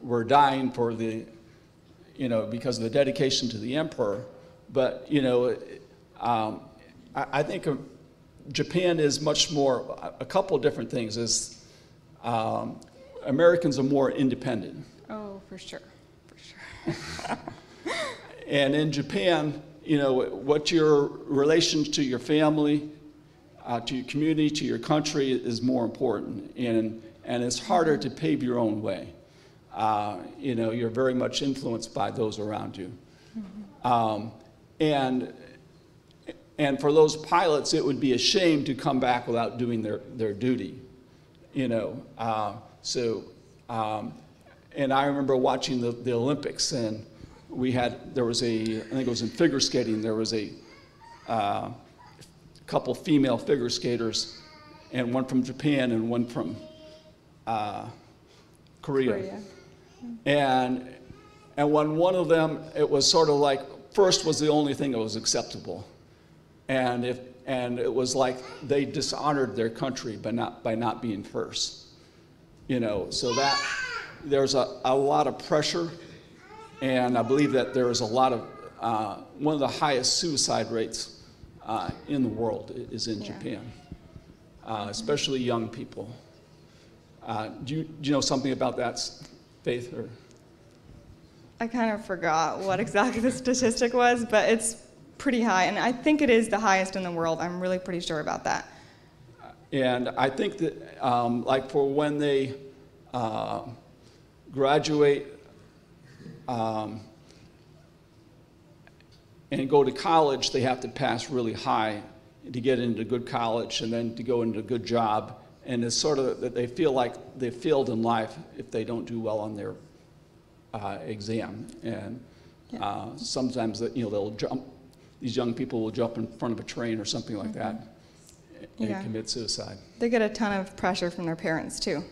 were dying for the, because of the dedication to the emperor. But, I think Japan is much more, a couple of different things. Is Americans are more independent. Oh, for sure, for sure. And in Japan, what your relation to your family, to your community, to your country is more important. And it's harder to pave your own way. You're very much influenced by those around you. And for those pilots, it would be a shame to come back without doing their duty. And I remember watching the Olympics, and there was I think it was in figure skating, there was a couple female figure skaters, and one from Japan and one from Korea. And when one of them, it was sort of like, first was the only thing that was acceptable. And it was like they dishonored their country by not being first. So that there's a lot of pressure, and I believe that there is a lot of one of the highest suicide rates in the world is in Japan, especially young people. Do you know something about that, Faith? Or? I kind of forgot what exactly the statistic was, but it's pretty high, and I think it is the highest in the world. I'm really pretty sure about that. And I think that, like for when they graduate and go to college, they have to pass really high to get into good college and then to go into a good job. And it's sort of that they feel like they failed in life if they don't do well on their exam. And sometimes they'll jump. These young people will jump in front of a train or something like that and commit suicide. They get a ton of pressure from their parents too.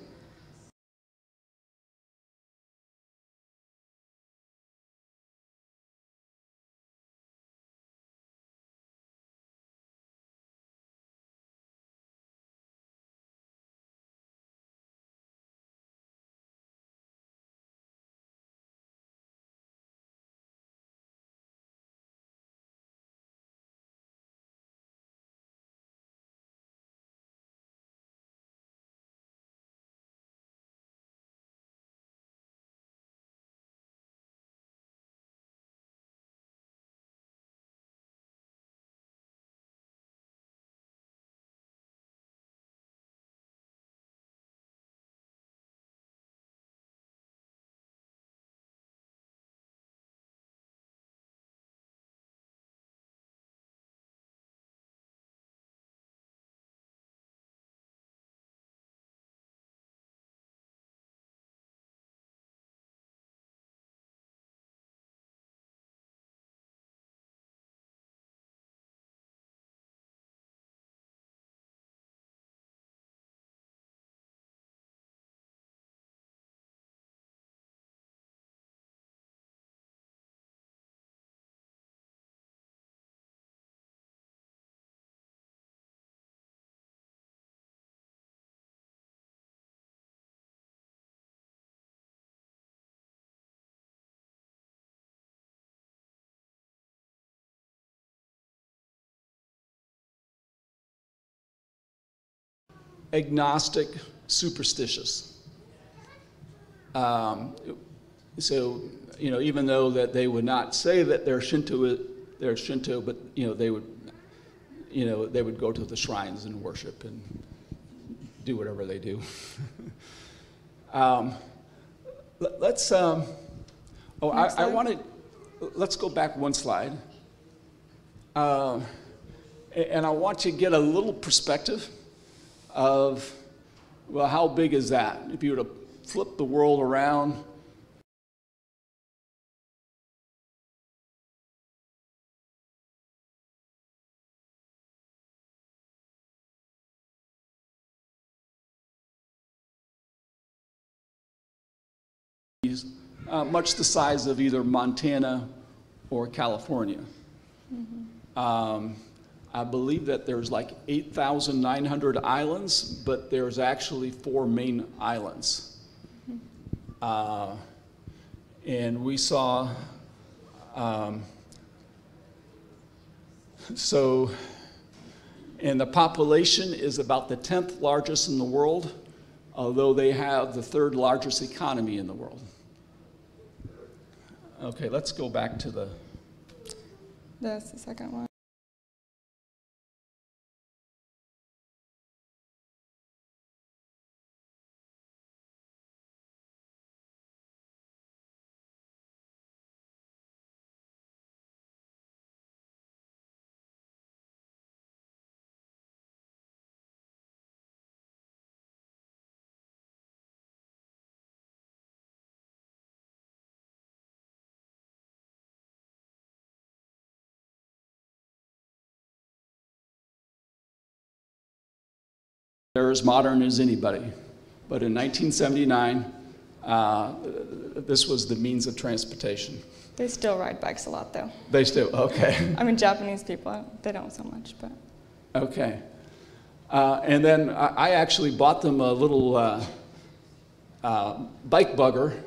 Agnostic, superstitious. So, even though that they would not say that they're Shinto, but they would go to the shrines and worship and do whatever they do. Let's. Let's go back one slide. And I want to get a little perspective of, well, how big is that? If you were to flip the world around, much the size of either Montana or California. Mm-hmm. I believe that there's like 8,900 islands, but there's actually 4 main islands. And we saw, and the population is about the 10th largest in the world, although they have the 3rd largest economy in the world. Okay, let's go back to the... That's the second one. They're as modern as anybody. But in 1979, this was the means of transportation. They still ride bikes a lot, though. They still, okay. I mean, Japanese people, they don't so much, but. Okay. And then I actually bought them a little bike bugger.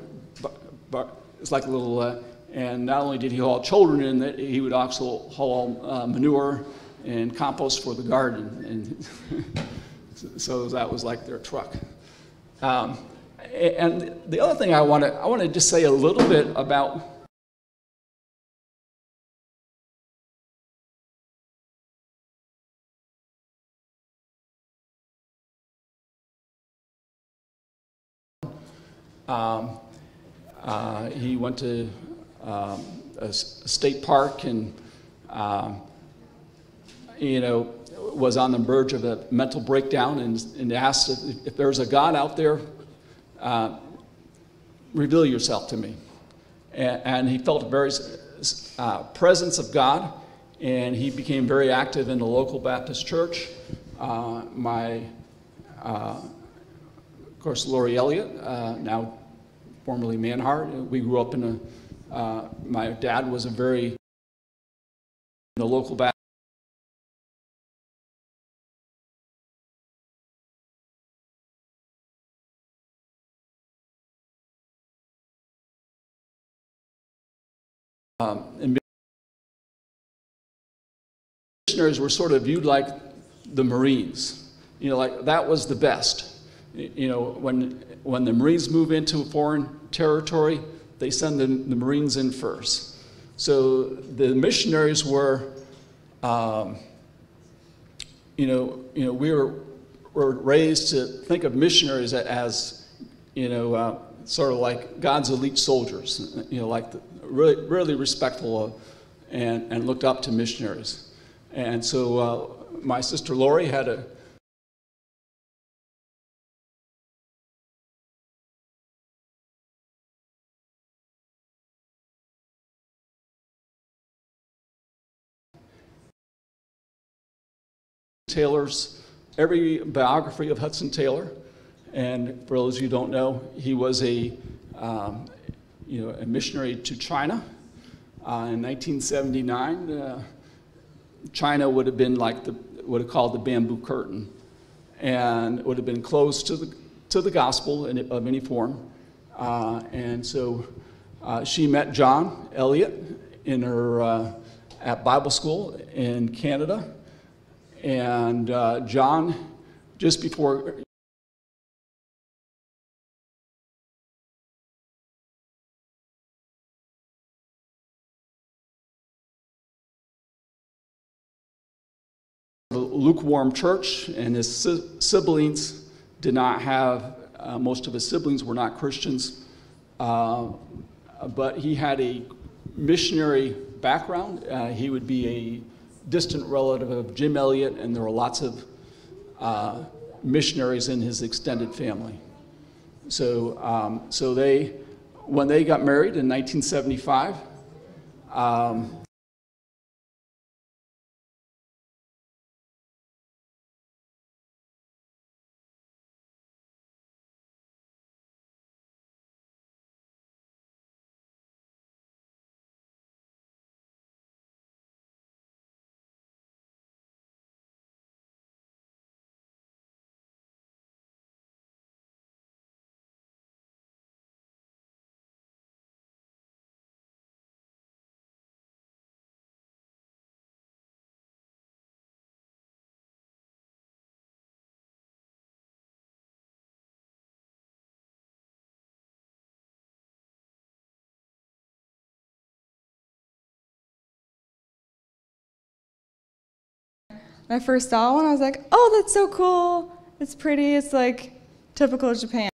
It's like a little, and not only did he haul children in it, he would also haul manure and compost for the garden. And so that was like their truck. And the other thing I want to just say a little bit about he went to a state park and was on the verge of a mental breakdown and asked if there's a God out there, reveal yourself to me. And he felt a very presence of God, and he became very active in the local Baptist church. Of course, Lori Elliott, now formerly Manhart. We grew up in my dad was a very the local Baptist. And missionaries were sort of viewed like the Marines. Like that was the best. When the Marines move into a foreign territory, they send the Marines in first. So the missionaries were, we were raised to think of missionaries as, sort of like God's elite soldiers. Really respectful of, and looked up to missionaries. And so my sister Lori had a Taylor's, every biography of Hudson Taylor. And for those of you who don't know, he was a missionary to China. In 1979, China would have been like what are called the bamboo curtain, and would have been closed to the gospel of any form. And so she met John Elliott in her at Bible school in Canada, and John, just before lukewarm church, and his siblings did not have, most of his siblings were not Christians, but he had a missionary background. He would be a distant relative of Jim Elliot, and there were lots of missionaries in his extended family. So, when they got married in 1975, When I first saw one, I was like, oh, that's so cool. It's pretty. It's like typical Japan.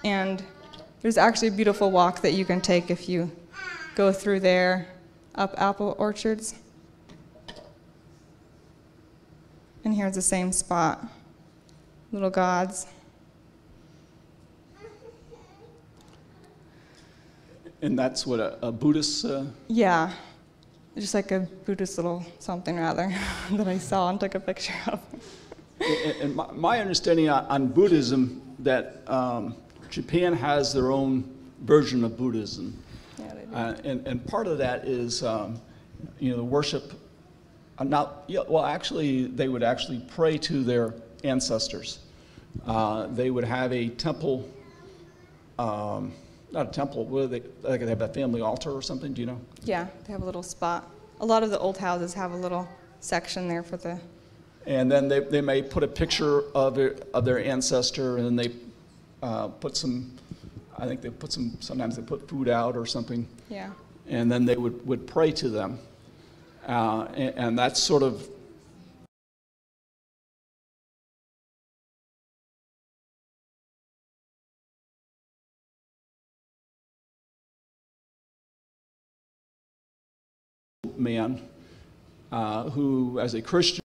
And there's actually a beautiful walk that you can take if you go through there, up apple orchards. And here's the same spot, little gods. And that's what a Buddhist. Yeah, just like a Buddhist little something rather that I saw and took a picture of. And my understanding on Buddhism that Japan has their own version of Buddhism, Yeah, they do. and part of that is the worship. Actually, they would actually pray to their ancestors. They would have a temple. Not a temple. What do they have a family altar or something? Do you know? Yeah, they have a little spot. A lot of the old houses have a little section there for the. And then they may put a picture of their ancestor, and then they put some. I think they put some. Sometimes they put food out or something. Yeah. And then they would pray to them, and that's sort of. Man who, as a Christian,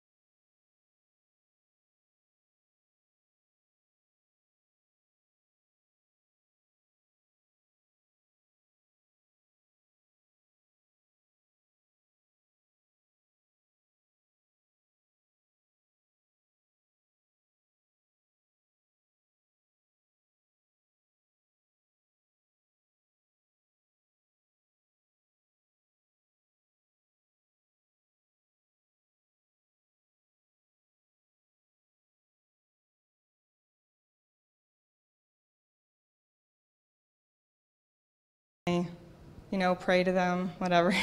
pray to them, whatever.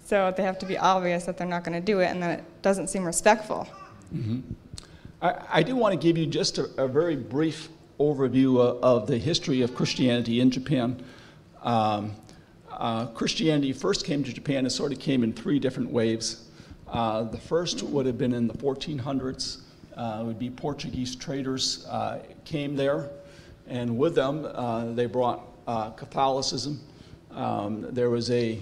So they have to be obvious that they're not going to do it, and that it doesn't seem respectful. I do want to give you just a very brief overview of the history of Christianity in Japan. Christianity first came to Japan. It sort of came in three different waves. The first would have been in the 1400s. It would be Portuguese traders came there, and with them they brought Catholicism. There was a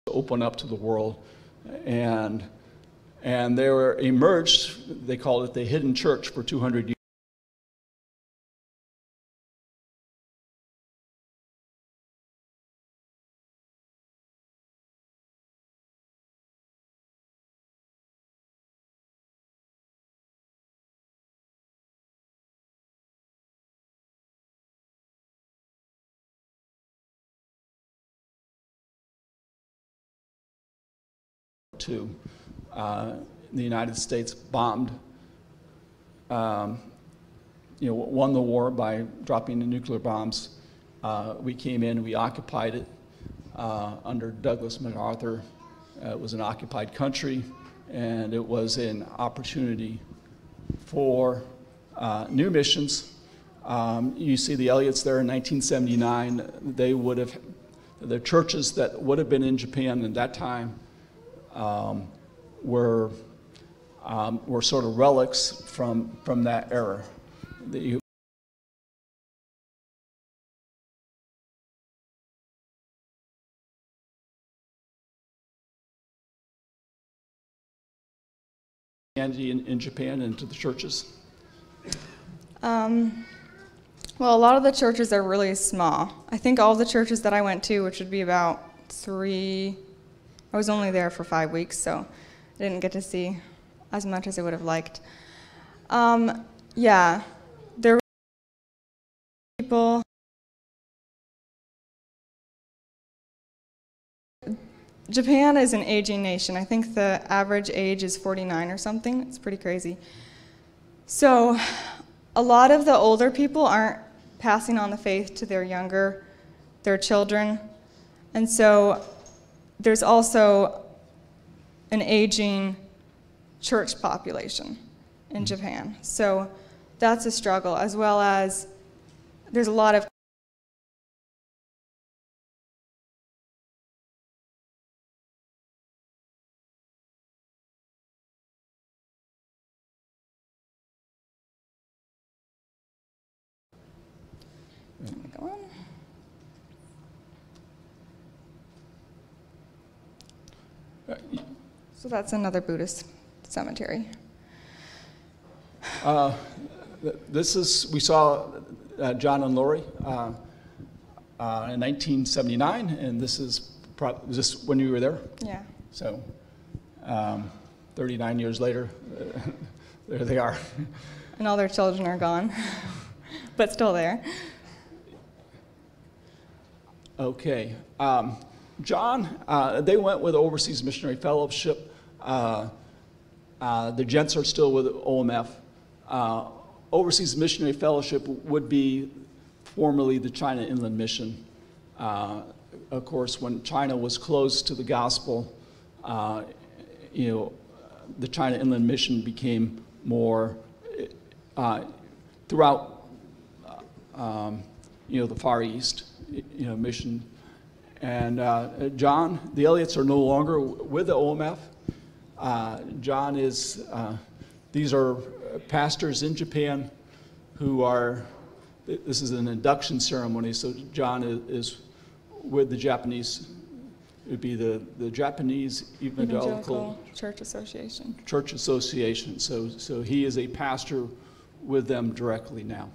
open up to the world, and they were emerged. They called it the hidden church for 200 years. To the United States bombed, won the war by dropping the nuclear bombs. We came in, we occupied it under Douglas MacArthur. It was an occupied country, and it was an opportunity for new missions. You see the Elliots there in 1979. They would have, the churches that would have been in Japan at that time were sort of relics from that era. In Japan and to the churches? Well, a lot of the churches are really small. I think all the churches that I went to, which would be about 3, I was only there for 5 weeks, so I didn't get to see as much as I would have liked. Yeah, there were people. Japan is an aging nation. I think the average age is 49 or something. It's pretty crazy. So a lot of the older people aren't passing on the faith to their children. And so there's also an aging church population in Japan. So that's a struggle, as well as there's a lot of go on. So that's another Buddhist cemetery. We saw John and Lori in 1979, and this is when you were there. Yeah. So 39 years later, there they are. And all their children are gone, but still there. Okay. John, they went with Overseas Missionary Fellowship. The gents are still with OMF. Overseas Missionary Fellowship would be formerly the China Inland Mission. Of course, when China was closed to the gospel, the China Inland Mission became more throughout, the Far East, mission. And John, the Elliots are no longer with the OMF. John is, these are pastors in Japan who are, this is an induction ceremony, so John is with the Japanese, it would be the Japanese Evangelical Church Association. Church Association. So he is a pastor with them directly now.